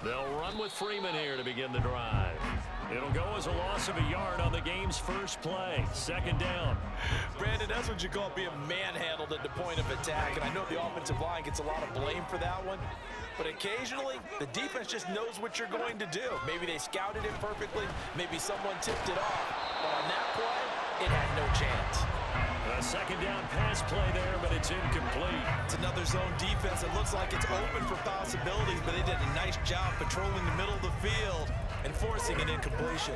They'll run with Freeman here to begin the drive. It'll go as a loss of a yard on the game's first play. Second down. Brandon, that's what you call being manhandled at the point of attack. And I know the offensive line gets a lot of blame for that one. But occasionally, the defense just knows what you're going to do. Maybe they scouted it perfectly. Maybe someone tipped it off. But on that play, it had no chance. A second down pass play there, but it's incomplete. It's another zone defense that looks like it's open for possibilities, but they did a nice job patrolling the middle of the field and forcing an incompletion.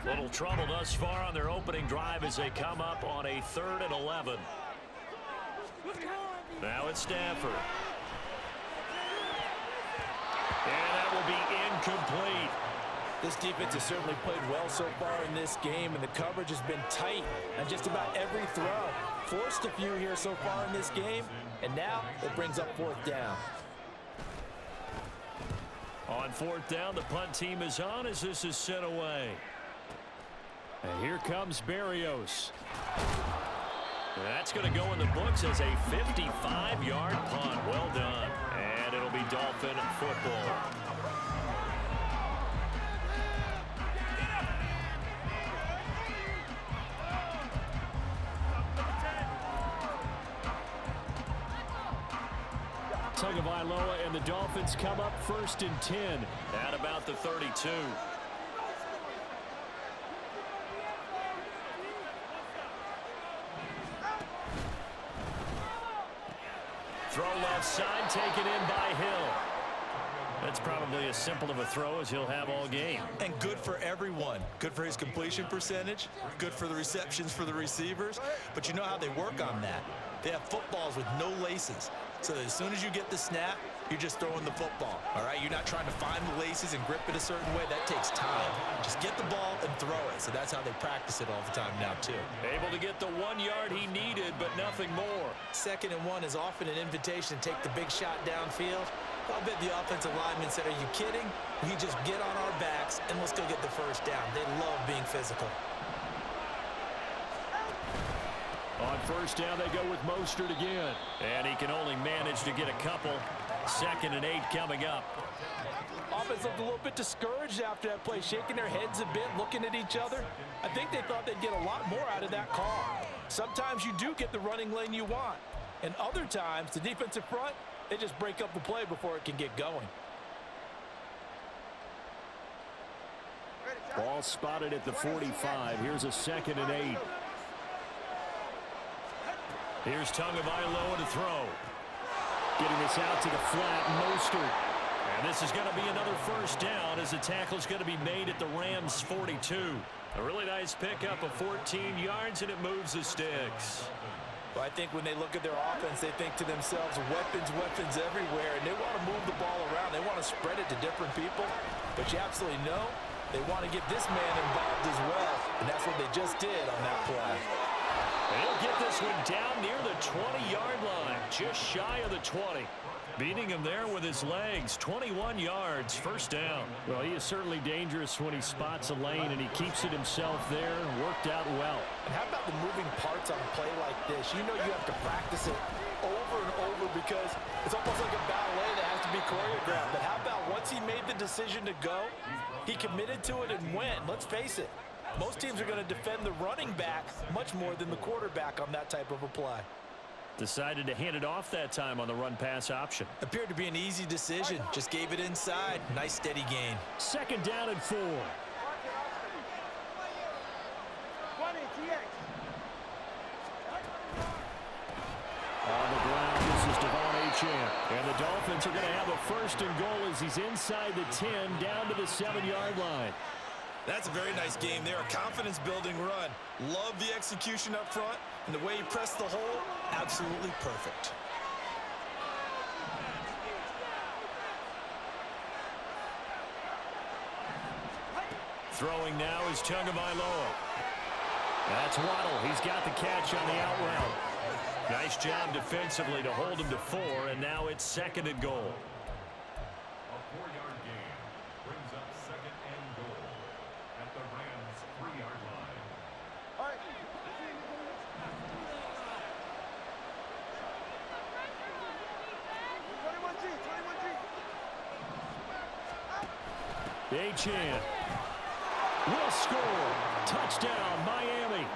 Little trouble thus far on their opening drive as they come up on a 3rd and 11. Now it's Stafford. And that will be incomplete. This defense has certainly played well so far in this game, and the coverage has been tight on just about every throw. Forced a few here so far in this game, and now it brings up 4th down. On 4th down, the punt team is on as this is sent away. And here comes Berrios. That's going to go in the books as a 55-yard punt. Well done. And it'll be Dolphin football. Tagovailoa and the Dolphins come up 1st and 10 at about the 32. Throw left side, taken in by Hill. That's probably as simple of a throw as he'll have all game. And good for everyone. Good for his completion percentage. Good for the receptions for the receivers. But you know how they work on that. They have footballs with no laces. So that as soon as you get the snap, you're just throwing the football. All right? You're not trying to find the laces and grip it a certain way. That takes time. Just get the ball and throw it. So that's how they practice it all the time now, too. Able to get the 1 yard he needed, but nothing more. 2nd and 1 is often an invitation to take the big shot downfield. I'll bet the offensive lineman said, are you kidding? We just get on our backs and let's go get the 1st down. They love being physical. On 1st down, they go with Mostert again. And he can only manage to get a couple. 2nd and 8 coming up. Offense looked a little bit discouraged after that play, shaking their heads a bit, looking at each other. I think they thought they'd get a lot more out of that call. Sometimes you do get the running lane you want. And other times, the defensive front, they just break up the play before it can get going. Ball spotted at the 45. Here's a 2nd and 8. Here's Tagovailoa to throw. Getting this out to the flat, Mostert. And this is going to be another 1st down as the tackle's going to be made at the Rams' 42. A really nice pickup of 14 yards, and it moves the sticks. Well, I think when they look at their offense, they think to themselves, weapons, weapons everywhere, and they want to move the ball around. They want to spread it to different people, but you absolutely know they want to get this man involved as well, and that's what they just did on that play. He'll get this one down near the 20-yard line, just shy of the 20. Beating him there with his legs, 21 yards, 1st down. Well, he is certainly dangerous when he spots a lane, and he keeps it himself there, worked out well. And how about the moving parts on a play like this? You know you have to practice it over and over because it's almost like a ballet that has to be choreographed. But how about once he made the decision to go, he committed to it and went. Let's face it, most teams are going to defend the running back much more than the quarterback on that type of a play. Decided to hand it off that time on the run-pass option. Appeared to be an easy decision. Just gave it inside. Nice, steady gain. 2nd down and 4. On the ground, this is Devon Achane. And the Dolphins are going to have a 1st and goal as he's inside the 10, down to the 7-yard line. That's a very nice game there. A confidence-building run. Love the execution up front. And the way he pressed the hole, absolutely perfect. Throwing now is Tagovailoa. That's Waddle. He's got the catch on the out route. Nice job defensively to hold him to 4, and now it's 2nd and goal. A 4-yard gain brings up 2nd and goal at the Rams' 3-yard line. Achane will score. Touchdown, Miami.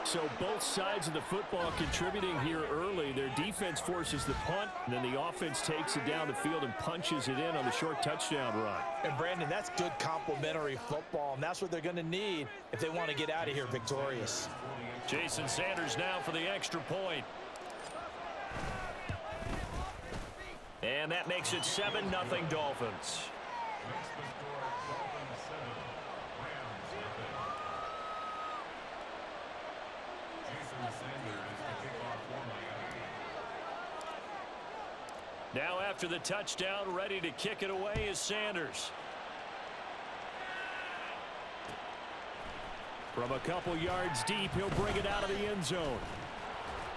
So both sides of the football contributing here early. Their defense forces the punt, and then the offense takes it down the field and punches it in on the short touchdown run. And, Brandon, that's good complementary football, and that's what they're going to need if they want to get out of here victorious. Jason Sanders now for the extra point. And that makes it 7-0 Dolphins. Now after the touchdown, ready to kick it away is Sanders. From a couple yards deep, he'll bring it out of the end zone.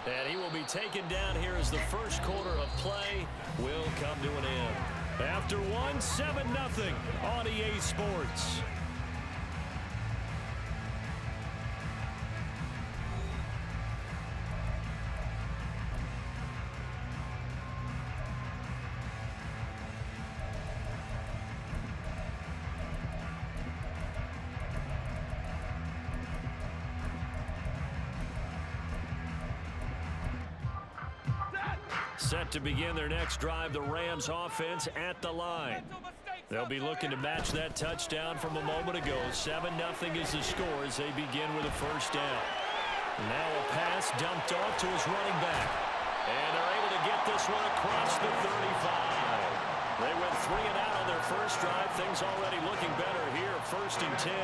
And he will be taken down here as the first quarter of play will come to an end. After one, 7-0 on EA Sports. Set to begin their next drive, the Rams offense at the line. They'll be looking to match that touchdown from a moment ago. 7-0 is the score as they begin with a first down. Now a pass dumped off to his running back. And they're able to get this one across the 35. They went 3 and out on their first drive. Things already looking better here. 1st and 10.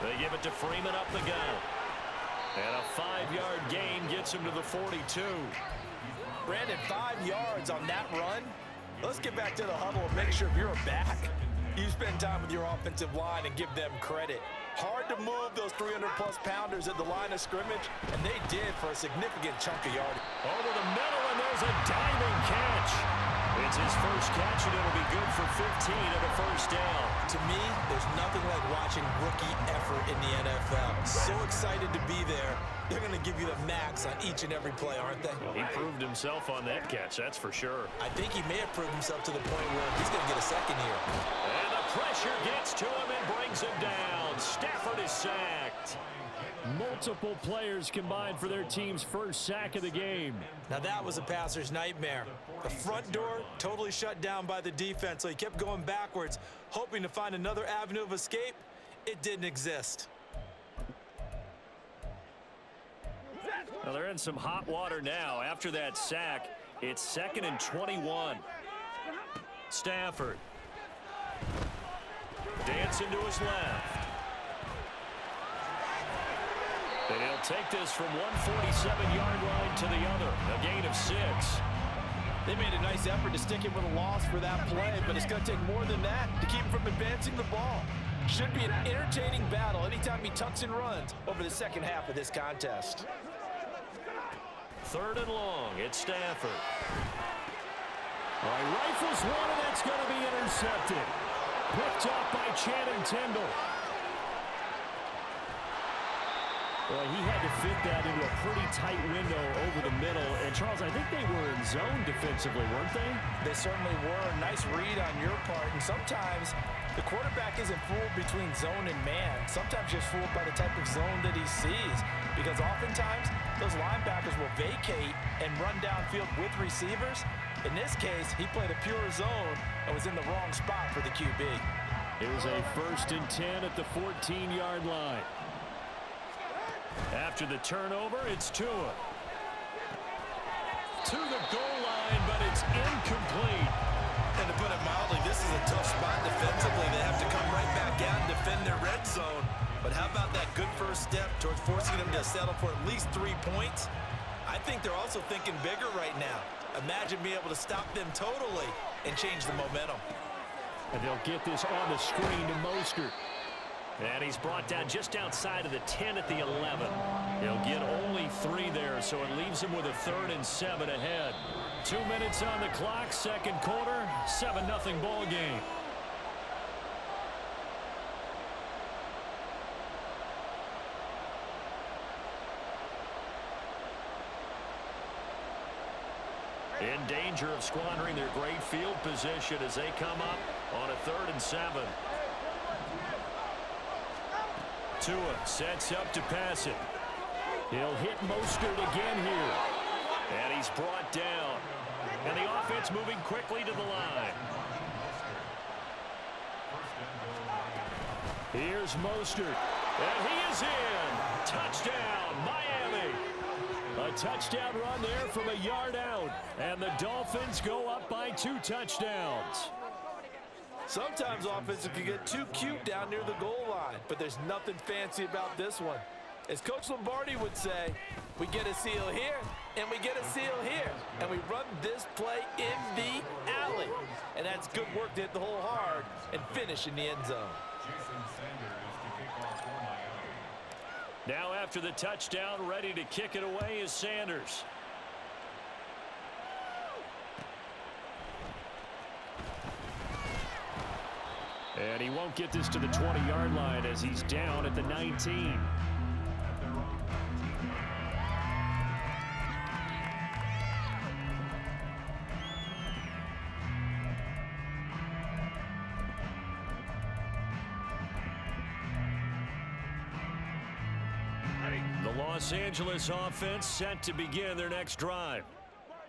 They give it to Freeman up the gut. And a 5-yard gain gets him to the 42. Brandon, 5 yards on that run. Let's get back to the huddle and make sure if you're a back, you spend time with your offensive line and give them credit. Hard to move those 300-plus pounders at the line of scrimmage, and they did for a significant chunk of yardage. Over the middle, and there's a diving catch. It's his first catch, and it'll be good for 15 and a first down. To me, there's nothing like watching rookie effort in the NFL. So excited to be there. They're going to give you the max on each and every play, aren't they? He proved himself on that catch, that's for sure. I think he may have proved himself to the point where he's going to get a second here. And the pressure gets to him and brings him down. Stafford is sacked. Multiple players combined for their team's first sack of the game. Now that was a passer's nightmare. The front door totally shut down by the defense, so he kept going backwards, hoping to find another avenue of escape. It didn't exist. Well, they're in some hot water now. After that sack, it's 2nd and 21. Stafford. Dancing to his left. And he'll take this from 147-yard line to the other. A gain of 6. They made a nice effort to stick him with a loss for that play, but it's going to take more than that to keep him from advancing the ball. Should be an entertaining battle anytime he tucks and runs over the second half of this contest. 3rd and long. It's Stafford. All right, rifles one, and that's going to be intercepted. Picked up by Channing Tindall. Well, he had to fit that into a pretty tight window over the middle. And, Charles, I think they were in zone defensively, weren't they? They certainly were. Nice read on your part. And sometimes the quarterback isn't fooled between zone and man. Sometimes just fooled by the type of zone that he sees. Because oftentimes, those linebackers will vacate and run downfield with receivers. In this case, he played a pure zone and was in the wrong spot for the QB. It was a 1st and 10 at the 14-yard line. After the turnover, it's Tua. To the goal line, but it's incomplete. And to put it mildly, this is a tough spot defensively. They have to come right back out and defend their red zone. But how about that good first step towards forcing them to settle for at least 3 points? I think they're also thinking bigger right now. Imagine being able to stop them totally and change the momentum. And they'll get this on the screen to Mostert. And he's brought down just outside of the 10 at the 11. He'll get only 3 there, so it leaves him with a 3rd and 7 ahead. 2 minutes on the clock, second quarter, 7-0 ball game. In danger of squandering their great field position as they come up on a 3rd and 7. Tua sets up to pass it. He'll hit Mostert again here. And he's brought down. And the offense moving quickly to the line. Here's Mostert. And he is in. Touchdown, Miami. A touchdown run there from a yard out. And the Dolphins go up by 2 touchdowns. Sometimes offenses can get too cute down near the goal line, but there's nothing fancy about this one. As Coach Lombardi would say, we get a seal here, and we get a seal here, and we run this play in the alley. And that's good work to hit the hole hard and finish in the end zone. Now after the touchdown, ready to kick it away is Sanders. And he won't get this to the 20-yard line as he's down at the 19. The Los Angeles offense set to begin their next drive.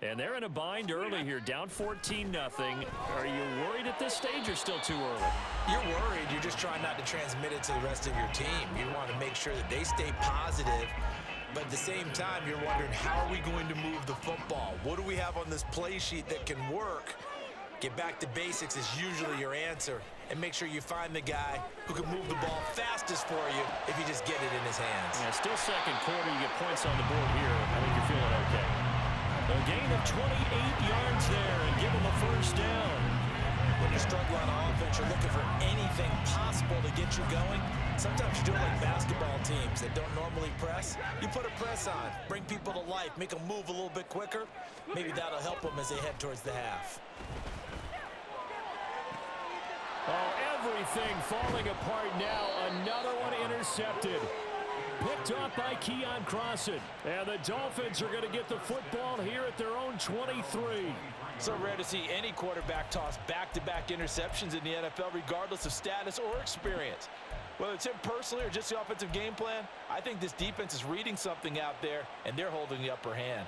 And they're in a bind early here, down 14-0. Are you worried at this stage or still too early? You're worried. You're just trying not to transmit it to the rest of your team. You want to make sure that they stay positive, but at the same time, you're wondering, how are we going to move the football? What do we have on this play sheet that can work? Get back to basics is usually your answer, and make sure you find the guy who can move the ball fastest for you if you just get it in his hands. Yeah, still second quarter. You get points on the board here. I think you're feeling okay. A gain of 28 yards there and give him a first down. When you struggle on offense, you're looking for anything possible to get you going. Sometimes you do it like basketball teams that don't normally press. You put a press on, bring people to life, make them move a little bit quicker. Maybe that'll help them as they head towards the half. Oh, everything falling apart now. Another one intercepted. Picked off by Keon Crossan. And the Dolphins are going to get the football here at their own 23. So rare to see any quarterback toss back-to-back interceptions in the NFL, regardless of status or experience. Whether it's him personally or just the offensive game plan, I think this defense is reading something out there, and they're holding the upper hand.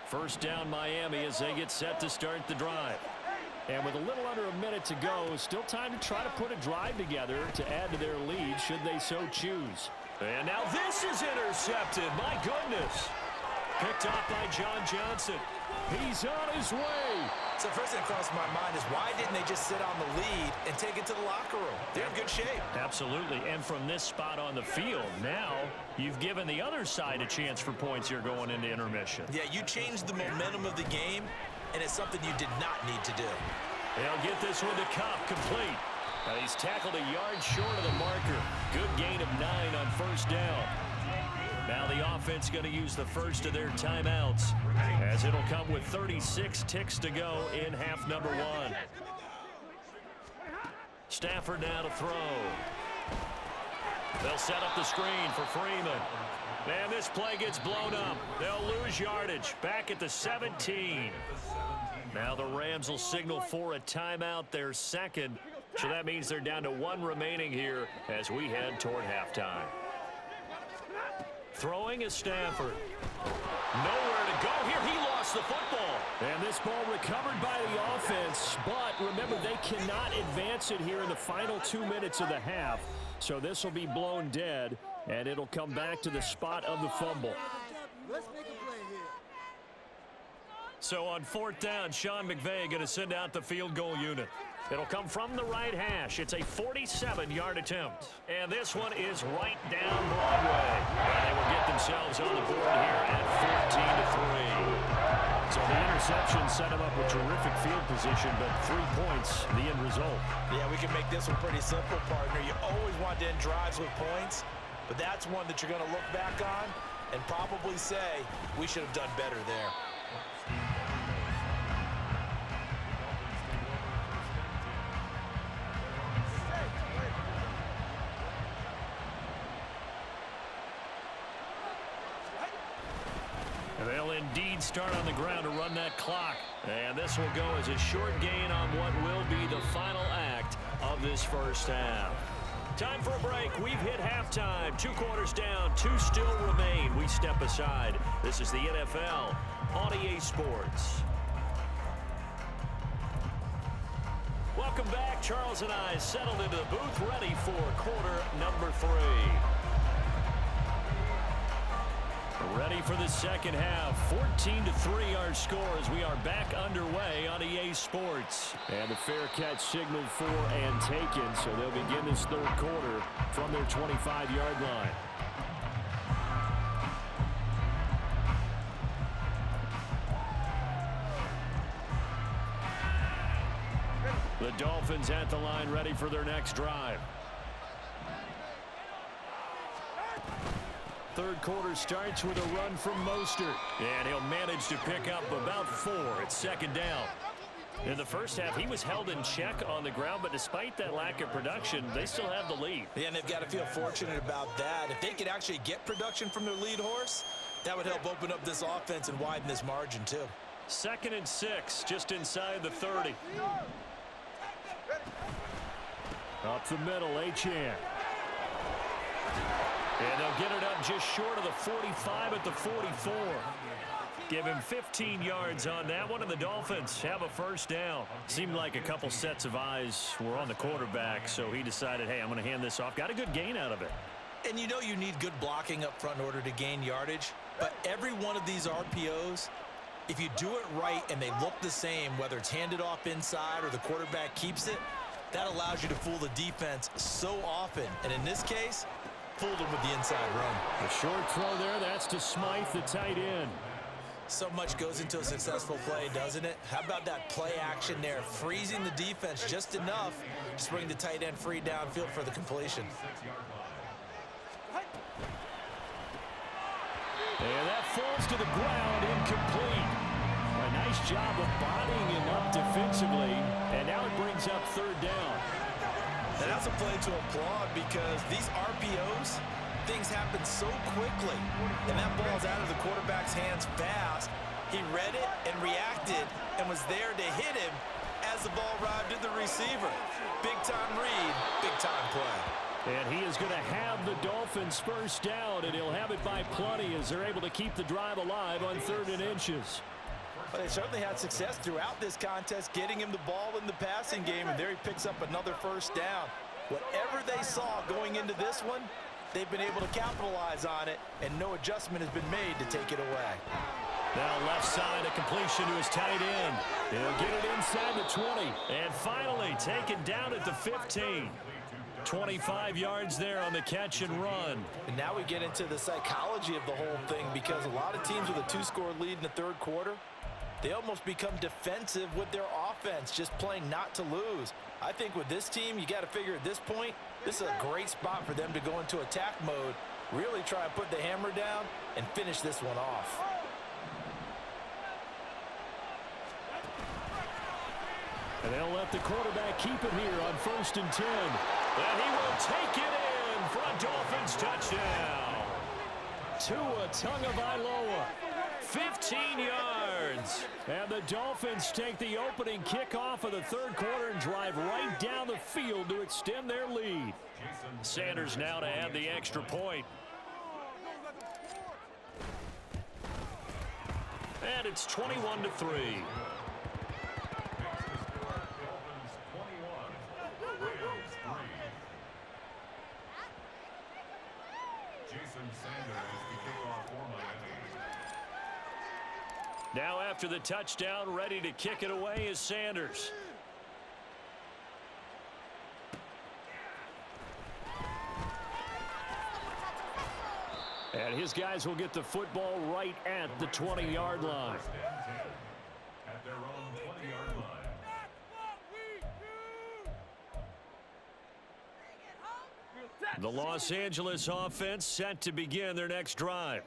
First down Miami as they get set to start the drive. And with a little under a minute to go, still time to try to put a drive together to add to their lead should they so choose. And now this is intercepted. My goodness. Picked off by John Johnson. He's on his way. So first thing that crossed my mind is, why didn't they just sit on the lead and take it to the locker room? They're in good shape. Absolutely. And from this spot on the field, now you've given the other side a chance for points here going into intermission. Yeah, you changed the momentum of the game, and it's something you did not need to do. They'll get this one to Cobb, complete. He's tackled a yard short of the marker. Good gain of 9 on first down. Now the offense going to use the first of their timeouts, as it'll come with 36 ticks to go in half number 1. Stafford now to throw. They'll set up the screen for Freeman. And this play gets blown up. They'll lose yardage back at the 17. Now the Rams will signal for a timeout, their second. So that means they're down to 1 remaining here as we head toward halftime. Throwing is Stafford. Nowhere to go here. He lost the football. And this ball recovered by the offense. But remember, they cannot advance it here in the final 2 minutes of the half. So this will be blown dead, and it'll come back to the spot of the fumble. Let's make a play here. So on 4th down, Sean McVay going to send out the field goal unit. It'll come from the right hash. It's a 47-yard attempt. And this one is right down Broadway. And they will get themselves on the board here at 14-3. So the interception set them up with terrific field position, but 3 points, the end result. Yeah, we can make this one pretty simple, partner. You always want to end drives with points, but that's one that you're going to look back on and probably say, we should have done better there. They'll indeed start on the ground to run that clock. And this will go as a short gain on what will be the final act of this first half. Time for a break. We've hit halftime. 2 quarters down. 2 still remain. We step aside. This is the NFL on EA Sports. Welcome back. Charles and I settled into the booth, ready for quarter number 3. Ready for the second half. 14-3 our score as we are back underway on EA Sports. And the fair catch signaled for and taken, so they'll begin this third quarter from their 25-yard line. The Dolphins at the line, ready for their next drive. Third quarter starts with a run from Mostert. And he'll manage to pick up about 4. It's second down. In the first half, he was held in check on the ground, but despite that lack of production, they still have the lead. Yeah, and they've got to feel fortunate about that. If they could actually get production from their lead horse, that would help open up this offense and widen this margin too. 2nd and 6, just inside the 30. Up the middle, Achane. And they'll get it up just short of the 45 at the 44. Give him 15 yards on that one, and the Dolphins have a first down. Seemed like a couple sets of eyes were on the quarterback, so he decided, hey, I'm going to hand this off. Got a good gain out of it. And you know you need good blocking up front in order to gain yardage, but every one of these RPOs, if you do it right and they look the same, whether it's handed off inside or the quarterback keeps it, that allows you to fool the defense so often. And in this case, fooled him with the inside run. A short throw there. That's to Smythe, the tight end. So much goes into a successful play, doesn't it? How about that play action there? Freezing the defense just enough to bring the tight end free downfield for the completion. And that falls to the ground, incomplete. A nice job of bodying him up defensively. And now it brings up third down. And that's a play to applaud because these RPOs, things happen so quickly. And that ball's out of the quarterback's hands fast. He read it and reacted and was there to hit him as the ball arrived at the receiver. Big-time read, big-time play. And he is going to have the Dolphins first down, and he'll have it by plenty as they're able to keep the drive alive on 3rd and inches. Well, they certainly had success throughout this contest, getting him the ball in the passing game, and there he picks up another first down. Whatever they saw going into this one, they've been able to capitalize on it, and no adjustment has been made to take it away. Now left side, a completion to his tight end. He'll get it inside the 20, and finally taken down at the 15. 25 yards there on the catch and run. And now we get into the psychology of the whole thing, because a lot of teams with a 2-score lead in the third quarter, they almost become defensive with their offense, just playing not to lose. I think with this team, you got to figure at this point, this is a great spot for them to go into attack mode, really try and put the hammer down and finish this one off. And they'll let the quarterback keep it here on 1st and 10. And he will take it in for a Dolphins touchdown. Tua Tagovailoa, 15 yards. And the Dolphins take the opening kickoff of the third quarter and drive right down the field to extend their lead. Sanders now to add the extra point. And it's 21-3. Now after the touchdown, ready to kick it away is Sanders. And his guys will get the football right at the 20-yard line. At their own 20-yard line. The Los Angeles offense set to begin their next drive.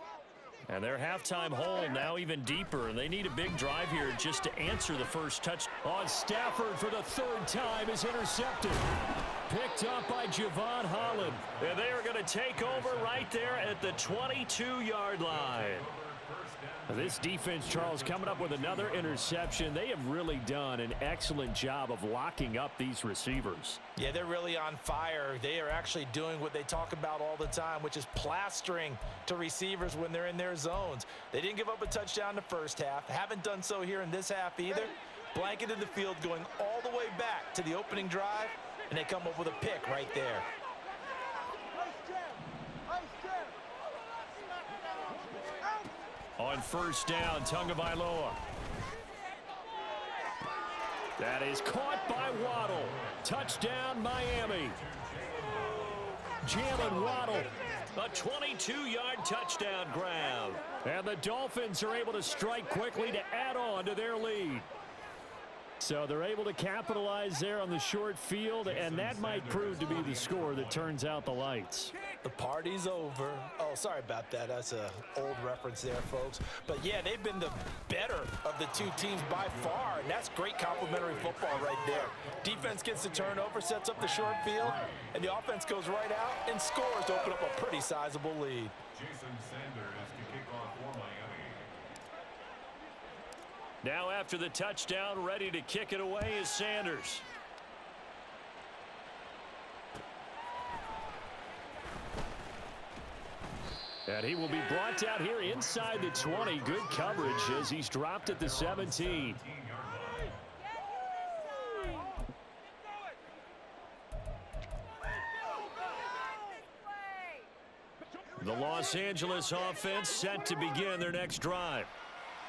And their halftime hole now even deeper, and they need a big drive here just to answer the first touch. On Stafford for the 3rd time is intercepted. Picked up by Javon Holland. And they are going to take over right there at the 22-yard line. First down This defense, Charles, coming up with another interception. They have really done an excellent job of locking up these receivers. Yeah, they're really on fire. They are actually doing what they talk about all the time, which is plastering to receivers when they're in their zones. They didn't give up a touchdown in the first half. Haven't done so here in this half either. Blanketed the field going all the way back to the opening drive, and they come up with a pick right there. On first down, Tagovailoa. That is caught by Waddle. Touchdown, Miami. Jalen Waddle. A 22-yard touchdown grab. And the Dolphins are able to strike quickly to add on to their lead. So they're able to capitalize there on the short field, and that might prove to be the score that turns out the lights. The party's over. Oh, sorry about that. That's an old reference there, folks. But, yeah, they've been the better of the two teams by far, and that's great complimentary football right there. Defense gets the turnover, sets up the short field, and the offense goes right out and scores to open up a pretty sizable lead. Jason Sanders to kick off for Miami. Now after the touchdown, ready to kick it away is Sanders. And he will be brought out here inside the 20. Good coverage as he's dropped at the 17. The Los Angeles offense set to begin their next drive.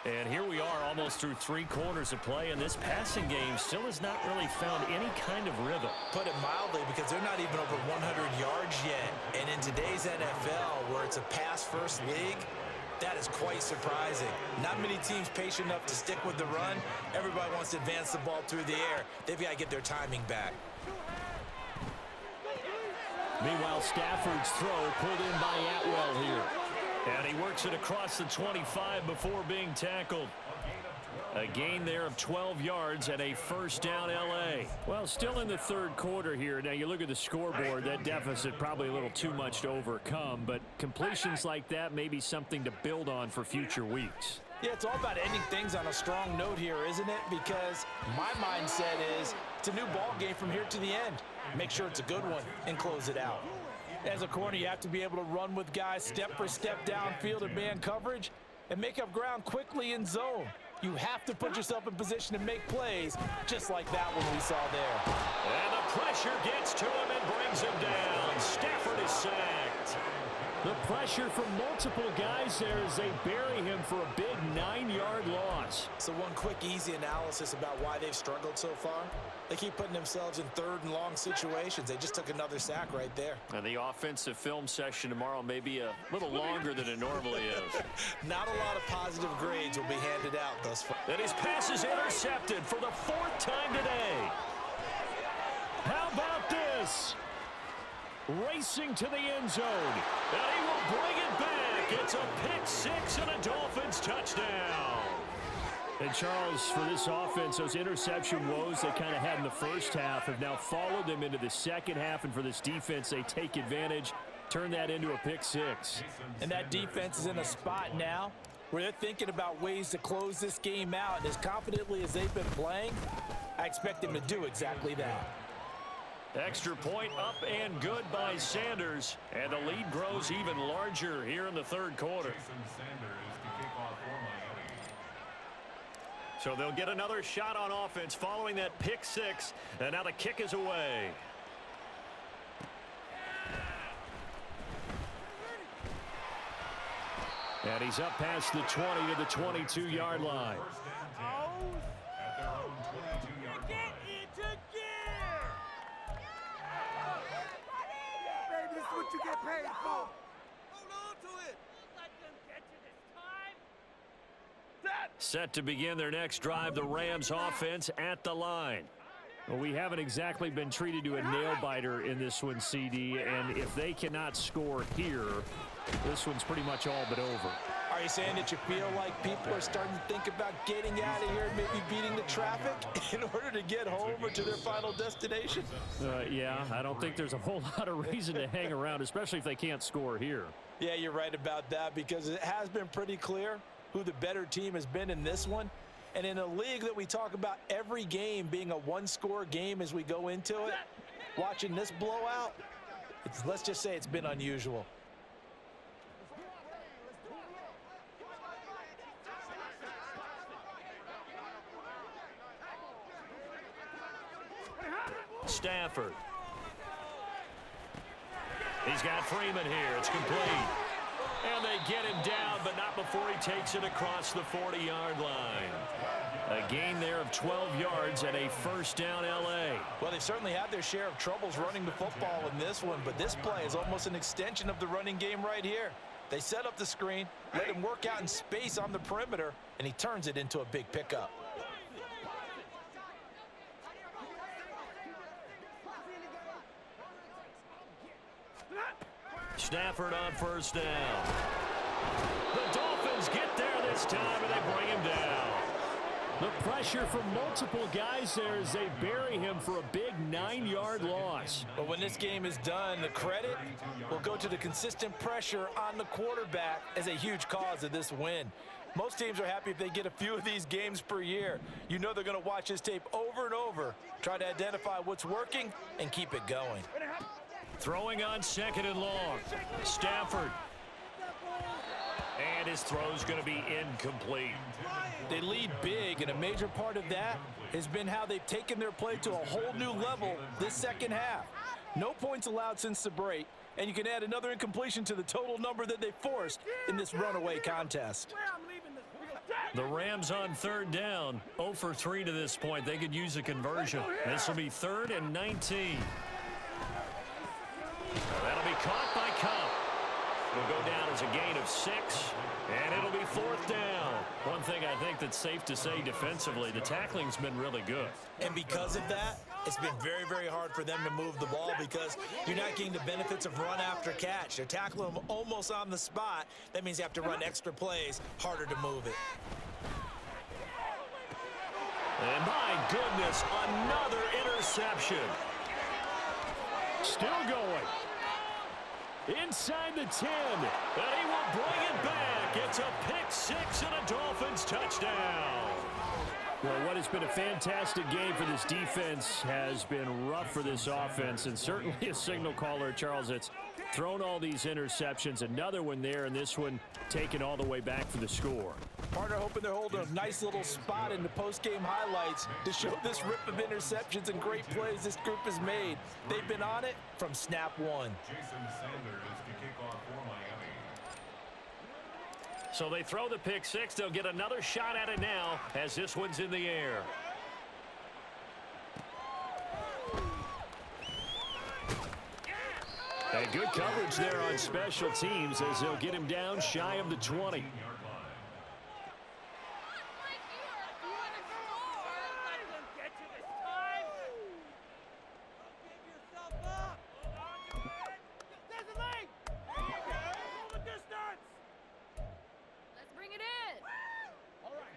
And here we are almost through 3 quarters of play, and this passing game still has not really found any kind of rhythm. Put it mildly, because they're not even over 100 yards yet. And in today's NFL, where it's a pass-first league, that is quite surprising. Not many teams patient enough to stick with the run. Everybody wants to advance the ball through the air. They've got to get their timing back. Meanwhile, Stafford's throw pulled in by Atwell here. And he works it across the 25 before being tackled. A gain there of 12 yards and a first down L.A. Well, still in the third quarter here. Now, you look at the scoreboard, that deficit probably a little too much to overcome, but completions like that may be something to build on for future weeks. Yeah, it's all about ending things on a strong note here, isn't it? Because my mindset is it's a new ball game from here to the end. Make sure it's a good one and close it out. As a corner, you have to be able to run with guys step for step downfield in man coverage and make up ground quickly in zone. You have to put yourself in position to make plays, just like that one we saw there. And the pressure gets to him and brings him down. Stafford is sacked. The pressure from multiple guys there as they bury him for a big 9-yard loss. So one quick, easy analysis about why they've struggled so far. They keep putting themselves in third and long situations. They just took another sack right there. And the offensive film session tomorrow may be a little longer than it normally is. Not a lot of positive grades will be handed out thus far. And his pass is intercepted for the 4th time today. How about this? Racing to the end zone. And he will bring it back. It's a pick 6 and a Dolphins touchdown. And Charles, for this offense, those interception woes they kind of had in the first half have now followed them into the second half. And for this defense, they take advantage, turn that into a pick 6. And that defense is in a spot now where they're thinking about ways to close this game out. And as confidently as they've been playing, I expect them to do exactly that. Extra point up and good by Sanders. And the lead grows even larger here in the third quarter. Jason Sanders to kick off for Miami. So they'll get another shot on offense following that pick 6. And now the kick is away. And he's up past the 20 to the 22-yard line. First and 10 at their own 22-yard line. Baby, this is what you get paid for. Hold on to it. Let them get to this time. Set to begin their next drive, the Rams offense at the line. Well, we haven't exactly been treated to a nail-biter in this one, CD, and if they cannot score here, this one's pretty much all but over. Are you saying that you feel like people are starting to think about getting out of here and maybe beating the traffic in order to get home or to their final destination? Yeah, I don't think there's a whole lot of reason to hang around, especially if they can't score here. Yeah, you're right about that, because it has been pretty clear who the better team has been in this one. And in a league that we talk about every game being a one-score game as we go into it, watching this blowout, let's just say it's been unusual. Stafford. He's got Freeman here. It's complete. And they get him down, but not before he takes it across the 40-yard line. A gain there of 12 yards and a first down L.A. Well, they certainly had their share of troubles running the football in this one, but this play is almost an extension of the running game right here. They set up the screen, let him work out in space on the perimeter, and he turns it into a big pickup. Stafford on first down. The Dolphins get there this time, and they bring him down. The pressure from multiple guys there as they bury him for a big 9-yard loss. But when this game is done, the credit will go to the consistent pressure on the quarterback as a huge cause of this win. Most teams are happy if they get a few of these games per year. You know they're going to watch this tape over and over, try to identify what's working, and keep it going. Throwing on second and long. Stafford. And his throw's going to be incomplete. They lead big, and a major part of that has been how they've taken their play to a whole new level this second half. No points allowed since the break, and you can add another incompletion to the total number that they forced in this runaway contest. The Rams on third down, 0 for 3 to this point. They could use a conversion. This will be 3rd and 19. That'll be caught by Cup. It'll go down as a gain of 6, and it'll be 4th down. One thing I think that's safe to say defensively, the tackling's been really good. And because of that, it's been very, very hard for them to move the ball because you're not getting the benefits of run after catch. They're tackling them almost on the spot. That means you have to run extra plays, harder to move it. And my goodness, another interception. Still going. Inside the 10. And he will bring it back. It's a pick-6 and a Dolphins touchdown. Well, what has been a fantastic game for this defense has been rough for this offense, and certainly a signal caller, Charles, that's thrown all these interceptions. Another one there, and this one taken all the way back for the score. Partner hoping they're holding a nice little spot in the post-game highlights to show this rip of interceptions and great plays this group has made. They've been on it from snap one. Jason Sanders to kick off for Miami. So they throw the pick-6. They'll get another shot at it now as this one's in the air. And good coverage there on special teams as they'll get him down shy of the 20.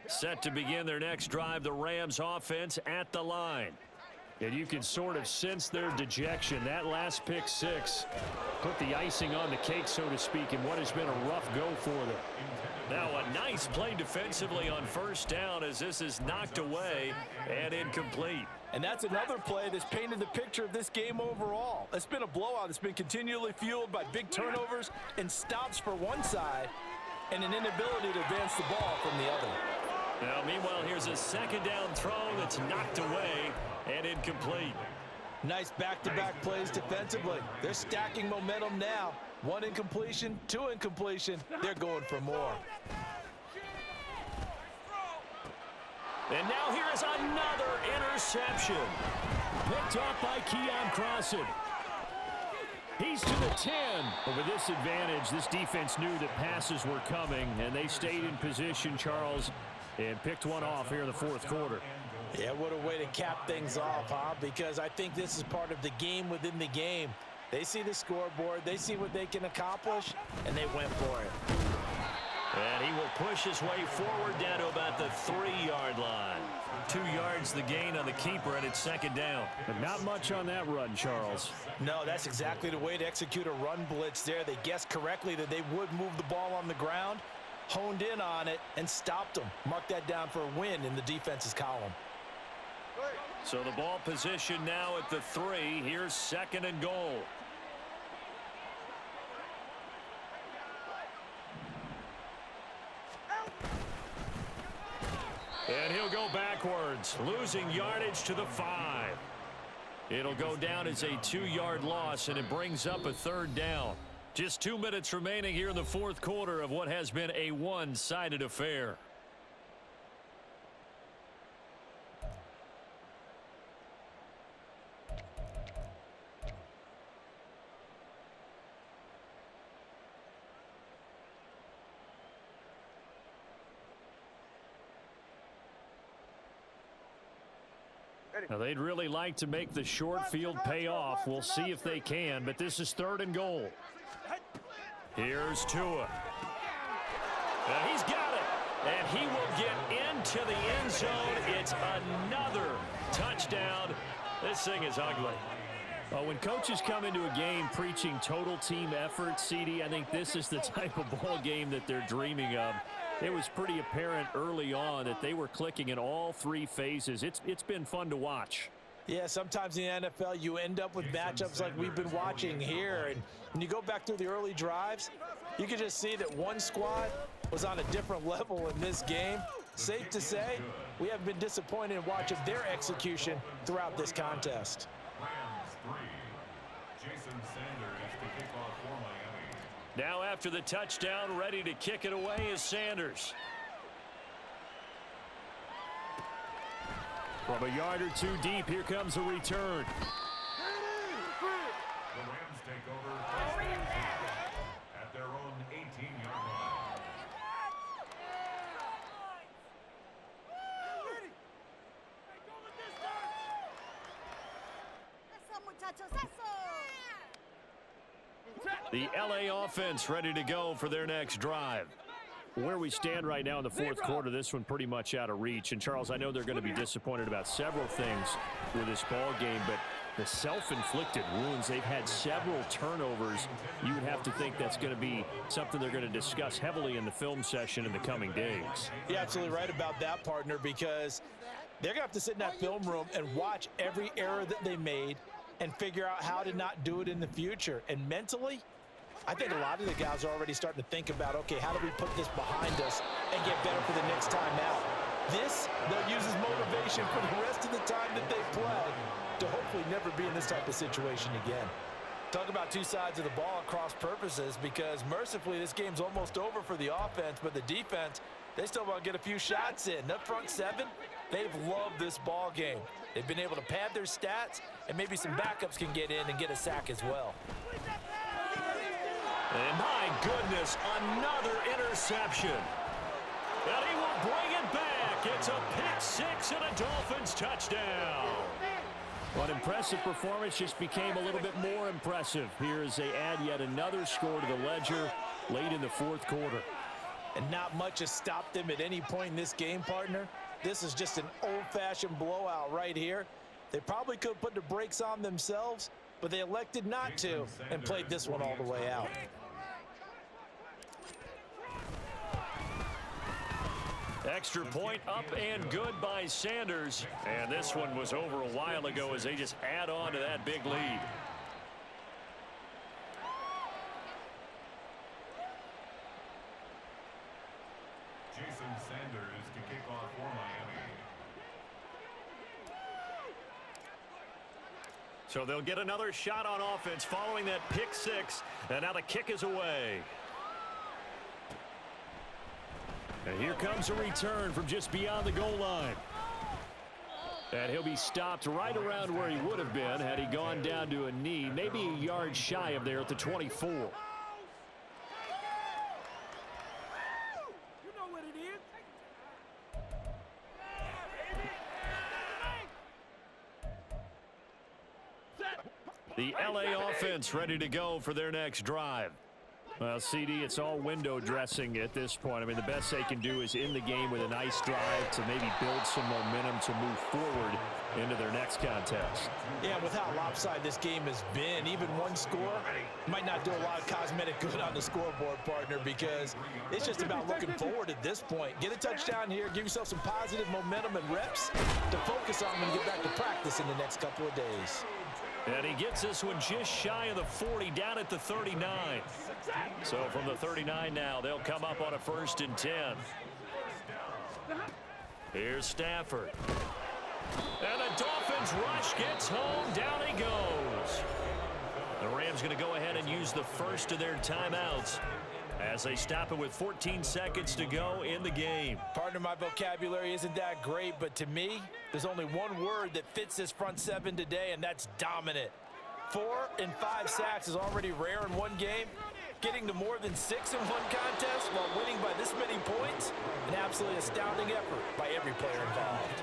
Set to begin their next drive, the Rams offense at the line. And you can sort of sense their dejection. That last pick-6 put the icing on the cake, so to speak, in what has been a rough go for them. Now a nice play defensively on first down as this is knocked away and incomplete. And that's another play that's painted the picture of this game overall. It's been a blowout. It's been continually fueled by big turnovers and stops for one side and an inability to advance the ball from the other. Now, meanwhile, here's a second down throw that's knocked away and incomplete. Nice back-to-back plays defensively. They're stacking momentum now. 1 incompletion, 2 incompletion. They're going for more. And now here is another interception. Picked off by Keon Crossan. He's to the 10. But with this advantage, this defense knew that passes were coming, and they stayed in position, Charles, and picked one off here in the fourth quarter. Yeah, what a way to cap things off, huh? Because I think this is part of the game within the game. They see the scoreboard, they see what they can accomplish, and they went for it. And he will push his way forward down to about the 3-yard line. 2 yards the gain on the keeper, and it's second down. But not much on that run, Charles. No, that's exactly the way to execute a run blitz there. They guessed correctly that they would move the ball on the ground. honed in on it and stopped them. Mark that down for a win in the defense's column. So the ball position now at the 3. Here's 2nd and goal. And he'll go backwards, losing yardage to the 5. It'll go down as a 2-yard loss, and it brings up a 3rd down. Just 2 minutes remaining here in the 4th quarter of what has been a one-sided affair. Now, they'd really like to make the short field pay off. We'll see if they can, but this is 3rd and goal. Here's Tua. He's got it, and he will get into the end zone. It's another touchdown. This thing is ugly. When coaches come into a game preaching total team effort, CD, I think this is the type of ball game that they're dreaming of. It was pretty apparent early on that they were clicking in all 3 phases. It's been fun to watch. Yeah, sometimes in the NFL you end up with matchups like we've been watching here. And when you go back through the early drives, you can just see that one squad was on a different level in this game. Safe to say, we have been disappointed in watching their execution throughout this contest. Rams 3. Jason Sanders to kick off for Miami. Now after the touchdown, ready to kick it away is Sanders. From a yard or 2 deep, here comes a return. The Rams take over first and 10 at their own 18-yard line. The LA offense ready to go for their next drive. Where we stand right now in the 4th quarter, this one pretty much out of reach. And, Charles, I know they're going to be disappointed about several things with this ball game, but the self-inflicted wounds, they've had several turnovers. You would have to think that's going to be something they're going to discuss heavily in the film session in the coming days. You're absolutely right about that, partner, because they're going to have to sit in that film room and watch every error that they made and figure out how to not do it in the future. And mentally, I think a lot of the guys are already starting to think about, okay, how do we put this behind us and get better for the next time out? This, they'll use as motivation for the rest of the time that they play to hopefully never be in this type of situation again. Talk about 2 sides of the ball at cross purposes, because mercifully this game's almost over for the offense, but the defense, they still want to get a few shots in. Up front 7, they've loved this ball game. They've been able to pad their stats, and maybe some backups can get in and get a sack as well. And my goodness, another interception. And he will bring it back. It's a pick-6 and a Dolphins touchdown. But impressive performance just became a little bit more impressive here as they add yet another score to the ledger late in the 4th quarter. And not much has stopped them at any point in this game, partner. This is just an old-fashioned blowout right here. They probably could have put the brakes on themselves, but they elected not to and played this one all the way out. Extra point up and good by Sanders. And this one was over a while ago as they just add on to that big lead. Jason Sanders to kick off for Miami. So they'll get another shot on offense following that pick-6. And now the kick is away. And here comes a return from just beyond the goal line. And he'll be stopped right around where he would have been had he gone down to a knee, maybe a yard shy of there at the 24. You know what it is. The LA offense ready to go for their next drive. Well, CD, it's all window dressing at this point. I mean, the best they can do is in the game with a nice drive to maybe build some momentum to move forward into their next contest. Yeah, with how lopsided this game has been, even one score might not do a lot of cosmetic good on the scoreboard, partner, because it's just about looking forward at this point. Get a touchdown here, give yourself some positive momentum and reps to focus on when you get back to practice in the next couple of days. And he gets this one just shy of the 40, down at the 39. So from the 39 now, they'll come up on a 1st and 10. Here's Stafford. And the Dolphins rush gets home. Down he goes. The Rams going to go ahead and use the first of their timeouts as they stop it with 14 seconds to go in the game. Partner, my vocabulary isn't that great, but to me, there's only one word that fits this front seven today, and that's dominant. 4 and 5 sacks is already rare in one game. Getting to more than 6 in one contest while winning by this many points, an absolutely astounding effort by every player involved.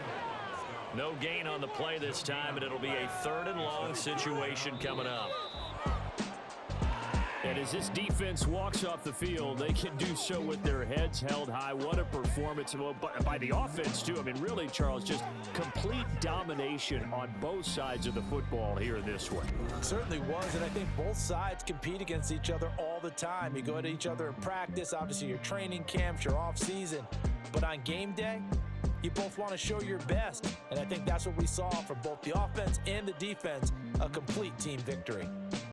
No gain on the play this time, and it'll be a 3rd and long situation coming up. And as this defense walks off the field, they can do so with their heads held high. What a performance by the offense, too. I mean, really, Charles, just complete domination on both sides of the football here in this one. Certainly was, and I think both sides compete against each other all the time. You go at each other in practice, obviously your training camps, your off-season. But on game day, you both want to show your best. And I think that's what we saw from both the offense and the defense, a complete team victory.